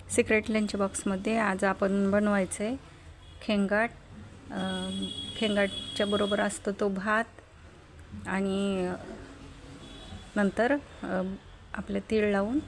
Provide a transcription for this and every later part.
Secret lunch बॉक्समध्ये आज आपण बनवायचं आहे खेंगाट. खेंगाटच्या बरोबर असतो तो भात आणि नंतर आपले तीळ लावून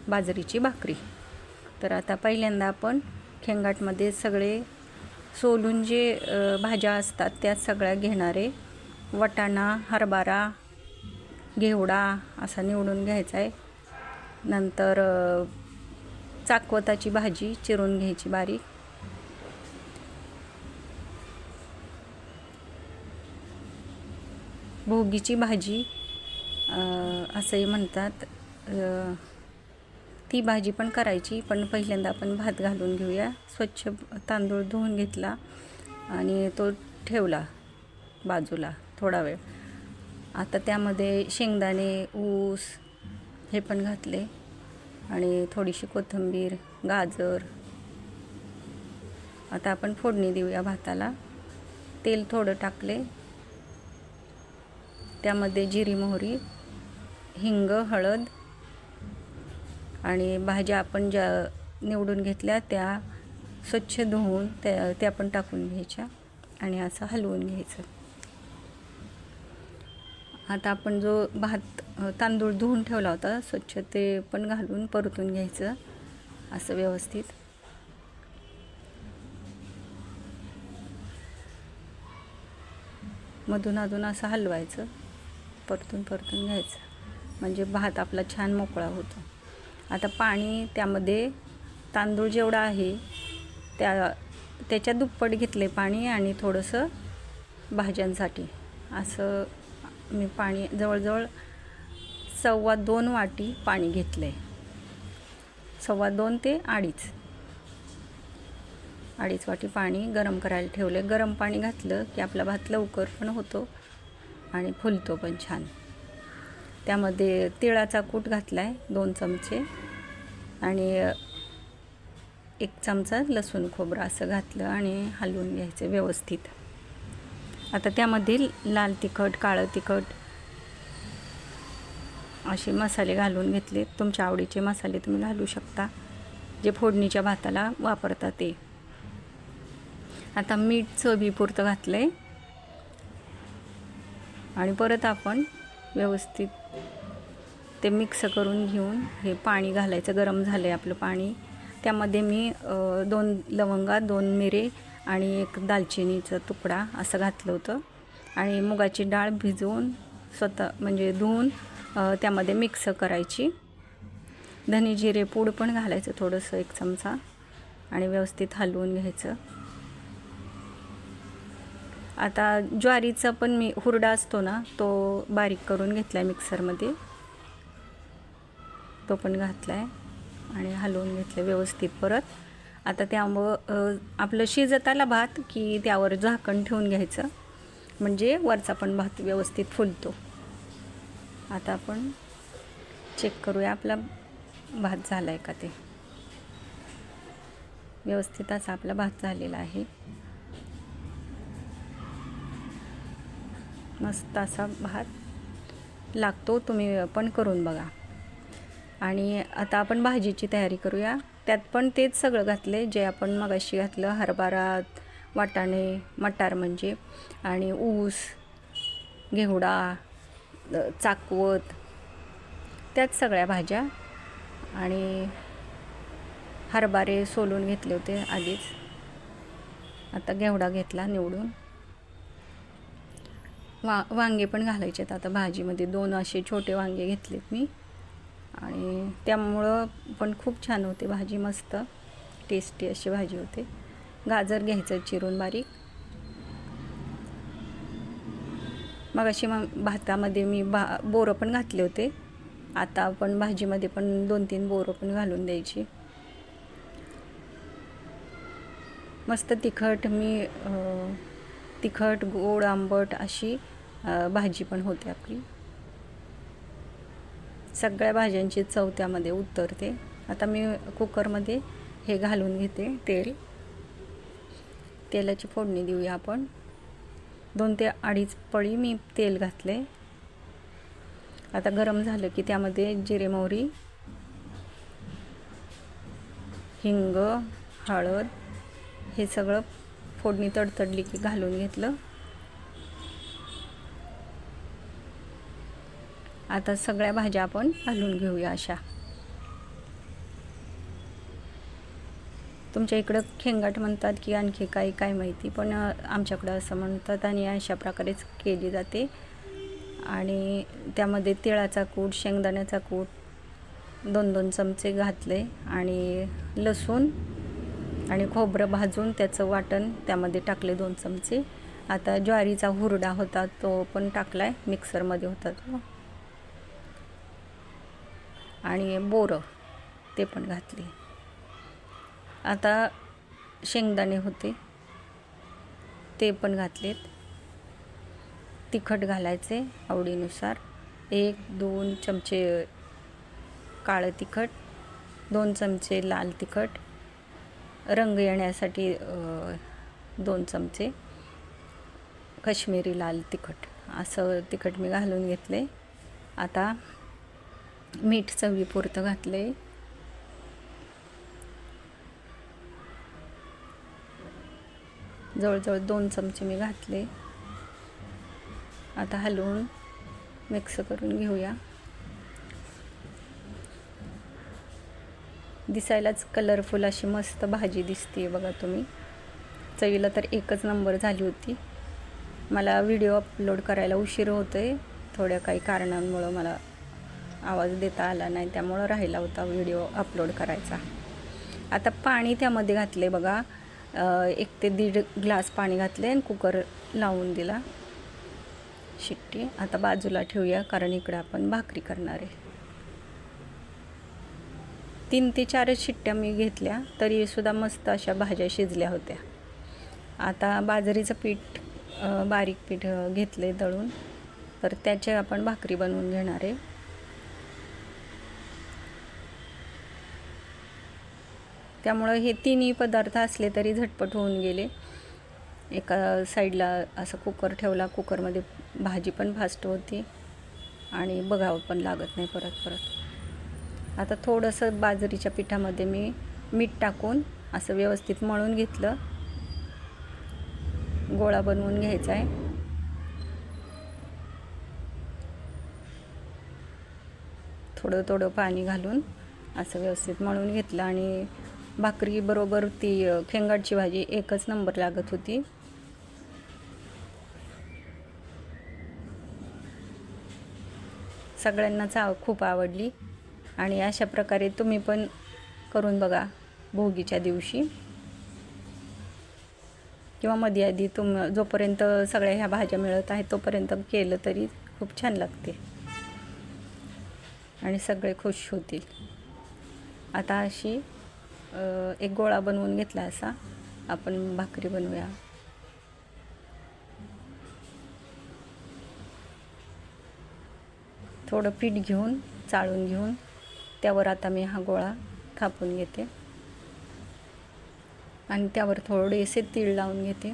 बाजरीची भाकरी. तर आता पहिल्यांदा आपण खेंगाटमध्ये सगळे सोलून जे भाज्या असतात त्या सगळ्या घेणार आहे. वाटाणा, हरभरा, घेवडा असा निवडून घ्यायचा आहे. नंतर चाकवताची भाजी चिरून घ्यायची बारीक. भोगीची भाजी असंही म्हणतात, ती भाजी पण करायची. पण पहिल्यांदा आपण भात घालून घेऊया. स्वच्छ तांदूळ धुवून घेतला आणि तो ठेवला बाजूला थोडा वेळ. आता त्यामध्ये शेंगदाणे, ऊस हे पण घातले आणि थोडीशी कोथिंबीर, गाजर. आता आपण फोडणी देऊया भाताला. तेल थोडं टाकले, त्यामध्ये जिरी, मोहरी, हिंग, हळद आणि भाज्या आपण ज्या निवडून घेतल्या त्या स्वच्छ धुवून त्या पण टाकून घ्यायच्या आणि असं हलवून घ्यायचं. आता आपण जो भात तांदूळ धुवून ठेवला होता स्वच्छ ते पण घालून परतून घ्यायचं असं व्यवस्थित. मधून अधून असं हलवायचं, परतून घ्यायचं म्हणजे भात आपला छान मोकळा होतो. आता पाणी त्यामध्ये तांदूळ जेवढा आहे त्याच्या दुप्पट घेतले पाणी आणि थोडंसं भाज्यांसाठी असं मी पाणी जवळजवळ 2.25 वाटी पाणी घेतले. 2.25 ते 2.5 वाटी पाणी गरम करायला ठेवले. गरम पाणी घातलं की आपला भात लवकर पण होतो आणि फुलतो पण छान. त्यामध्ये तिळाचा कूट घातला आहे 2 चमचे आणि 1 चमचा लसूण खोबरं असं घातलं आणि हलवून घ्यायचं व्यवस्थित. आता त्यामध्ये लाल तिखट, काळं तिखट असे मसाले घालून घेतले. तुमच्या आवडीचे मसाले तुम्ही घालू शकता, जे फोडणीच्या भाताला वापरता ते. आता मीठ चवीपुरतं घातलं आहे आणि परत आपण व्यवस्थित ते मिक्स करून घेऊन हे पाणी घालायचं. गरम झालं आहे आपलं पाणी. त्यामध्ये मी 2 लवंगा, 2 मिरे आणि 1 दालचिनीचा तुकडा असं घातलं होतं आणि मुगाची डाळ भिजवून म्हणजे धुवून त्यामध्ये मिक्स करायची. धने जिरे पूड पण घालायचं थोडंसं 1 चमचा आणि व्यवस्थित हलवून घ्यायचं. आता ज्वारीचा पण मी हुरडा असतो ना, तो बारीक करून घेतला आहे मिक्सरमध्ये, तो पण घातला आहे आणि हलवून घेतलं व्यवस्थित परत. आता त्यामुळं आपलं शिजत आला भात की त्यावर झाकण ठेवून घ्यायचं म्हणजे वरचा पण भात व्यवस्थित फुलतो. आता आपण चेक करूया आपला भात झाला आहे का ते. व्यवस्थित असा आपला भात झालेला आहे. मस्त असा भात लागतो, तुम्ही पण करून बघा. आणि आता आपण भाजीची तयारी करूया. त्यात पण तेच सगळं घातले जे आपण मगाशी घातलं. हरभरा, वाटाणे, मटार म्हणजे, आणि ऊस, घेवडा, चाकवत, त्याच सगळ्या भाज्या. आणि हरभरे सोलून घेतले होते आधीच. आता घेवडा घेतला निवडून. वांगे पण घालायचे आहेत आता भाजीमध्ये. 2 असे छोटे वांगे घेतलेत मी आणि त्यामुळं पण खूप छान होते भाजी. मस्त टेस्टी अशी भाजी होते. गाजर घ्यायचं चिरून बारीक. मग अशी भातामध्ये मी बोरं पण घातले होते. आता आपण भाजीमध्ये पण 2-3 बोरं पण घालून द्यायची. मस्त तिखट तिखट, गोड, आंबट अशी भाजी पण होते आपली. सगळ्या भाज्यांची चव त्यामध्ये उतरते. आता मी कुकरमध्ये हे घालून घेते तेलाची फोडणी देऊया आपण. 2 ते 2.5 पळी मी तेल घातले. आता गरम झालं की त्यामध्ये जिरे, मोहरी, हिंग, हळद हे सगळं फोडणी तडतडली की घालून घेतलं. आता सगळ्या भाज्या आपण घालून घेऊया अशा. तुमच्या इकडं खेंगाट म्हणतात की आणखी काही काय माहिती, पण आमच्याकडं असं म्हणतात आणि अशा प्रकारेच केली जाते. आणि त्यामध्ये तिळाचा कूट, शेंगदाण्याचा कूट 2-2 चमचे घातले आणि लसूण आणि खोबरं भाजून त्याचं वाटण त्यामध्ये टाकले 2 चमचे. आता ज्वारीचा हुरडा होता तो पण टाकलाय, मिक्सरमध्ये होता तो. आणि बोरं ते पण घातले. आता शेंगदाणे होते ते पण घातलेत. तिखट घालायचे आवडीनुसार. 1-2 चमचे काळं तिखट, 2 चमचे लाल तिखट, रंग येण्यासाठी 2 चमचे काश्मीरी लाल तिखट, असं तिखट मी घालून घेतले. आता मीठ चवीपुरतं घातले. जवळजवळ 2 चमचे मी घातले. आता हलवून मिक्स करून घेऊया. दिसायलाच कलरफुल अशी मस्त भाजी दिसते बघा तुम्ही. चवीला तर एकच नंबर झाली होती. मला व्हिडिओ अपलोड करायला उशीर होतोय, थोड्या काही कारणांमुळं मला आवाज देता आला नाही, त्यामुळं राहिला होता व्हिडिओ अपलोड करायचा. आता पाणी त्यामध्ये घातले बघा. 1 ते 1.5 ग्लास पाणी घातले आणि कुकर लावून दिला शिट्टी. आता बाजूला ठेवूया, कारण इकडे आपण भाकरी करणार आहे. 3 ते 4 शिट्ट्या मी घेतल्या तरी सुद्धा मस्त अशा भाज्या शिजल्या होत्या. आता बाजरीचं पीठ, बारीक पीठ घेतले दळून, तर त्याचे आपण भाकरी बनवून घेणार आहे. त्यामुळं हे तिन्ही पदार्थ असले तरी झटपट होऊन गेले. एका साईडला असं कुकर ठेवला, कुकरमध्ये भाजी पण फास्ट होती आणि बघावं पण लागत नाही परत. आता थोडंसं बाजरीच्या पिठामध्ये मी मीठ टाकून असं व्यवस्थित मळून घेतलं. गोळा बनवून घ्यायचा आहे. थोडं थोडं पाणी घालून असं व्यवस्थित मळून घेतलं आणि भाकरी बरोबर ती खेंगाटची भाजी एकच नंबर लागत होती. सगळ्यांनाच खूप आवडली आणि अशा प्रकारे तुम्ही पण करून बघा भोगीच्या दिवशी किंवा मध्ये आधी जोपर्यंत सगळ्या ह्या भाज्या मिळत आहेत तोपर्यंत केलं तरी खूप छान लागते आणि सगळे खुश होतील. आता अशी एक गोळा बनवून घेतला, असा आपण भाकरी बनवूया. थोडं पीठ घेऊन चाळून घेऊन त्यावर आता मी हा गोळा थापून घेते आणि त्यावर थोडेसे तीळ लावून घेते.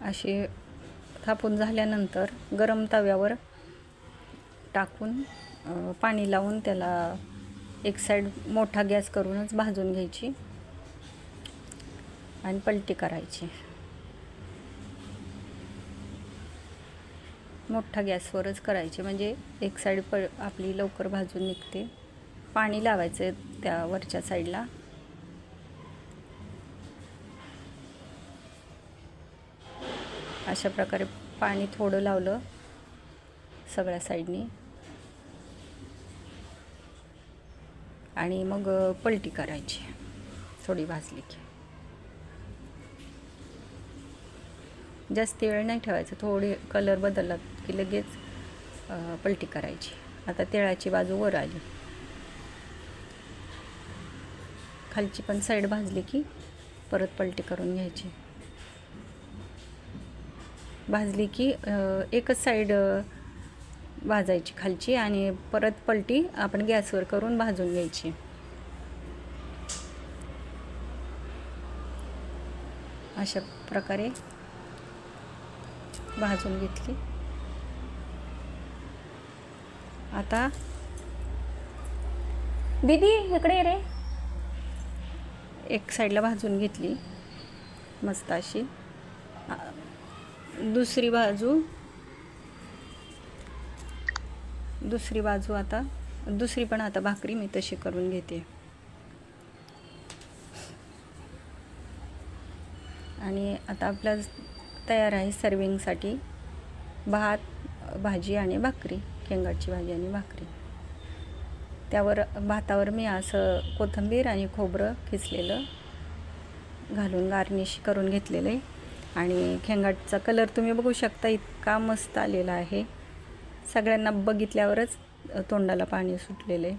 असे थापून झाल्यानंतर गरम तव्यावर टाकून पाणी लावून त्याला एक साईड मोठा गॅस करूनच भाजून घ्यायची आणि पलटी करायची. मोठा गॅसवरच करायची म्हणजे एक साईड आपली लवकर भाजून निघते. पाणी लावायचं त्या वरच्या साईडला. अशा प्रकारे पाणी थोडं लावलं सगळ्या साईडनी आणि मग पलटी करायची थोडी भाजली की. जास्त वेळ नाही ठेवायचं, थोडी कलर बदलला की लगेच पलटी करायची. आता तिळाची बाजू वर आली, खालची पण साईड भाजली की परत पलटी करून घ्यायची. भाजली की एकच साईड भाजायची खालची आणि परत पलटी आपण गॅसवर करून भाजून घ्यायची. अशा प्रकारे भाजून घेतली. आता दीदी इकडे रे. एक साईडला भाजून घेतली मस्त अशी. दुसरी बाजू आता दुसरी पण आता भाकरी मी तशी करून घेते. आणि आता आपला तयार आहे सर्विंगसाठी भात, भाजी आणि भाकरी, शेंगाची भाजी आणि भाकरी. त्यावर भातावर मी असं कोथिंबीर आणि खोबरं किसलेलं घालून गार्निश करून घेतलेलं आहे. आणि शेंगाचा कलर तुम्ही बघू शकता, इतका मस्त आलेला आहे. सगळ्यांना बघितल्यावरच तोंडाला पाणी सुटलेलं आहे.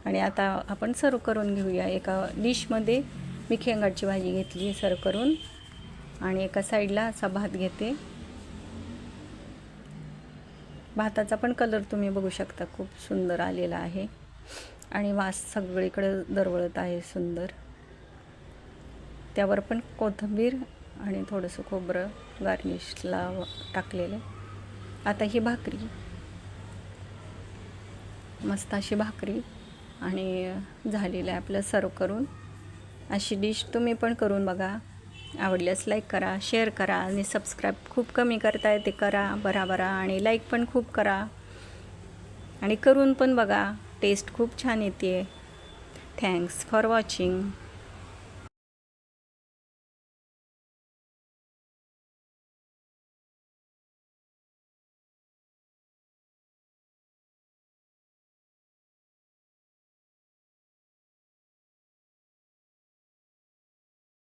आणि आता आपण सर्व करून घेऊया. एका डिशमध्ये मी शेंगाची भाजी घेतली सर्व करून, आणि एका साईडला असा भात घेते. भाताचा पण कलर तुम्ही बघू शकता, खूप सुंदर आलेला आहे आणि वास सगळीकडे दरवळत आहे सुंदर. त्यावर पण कोथिंबीर आणि थोडंसं खोबरं गार्निशला टाकलेलं. आता ही भाकरी, मस्त अशी भाकरी आणि झालेलं आहे आपलं सर्व करून. अशी डिश तुम्ही पण करून बघा. आवडल्यास लाईक करा, शेअर करा आणि सबस्क्राईब खूप कमी करताय ते करा बरा आणि लाईक पण खूप करा आणि करून पण बघा. टेस्ट खूप छान येते. Thanks for watching.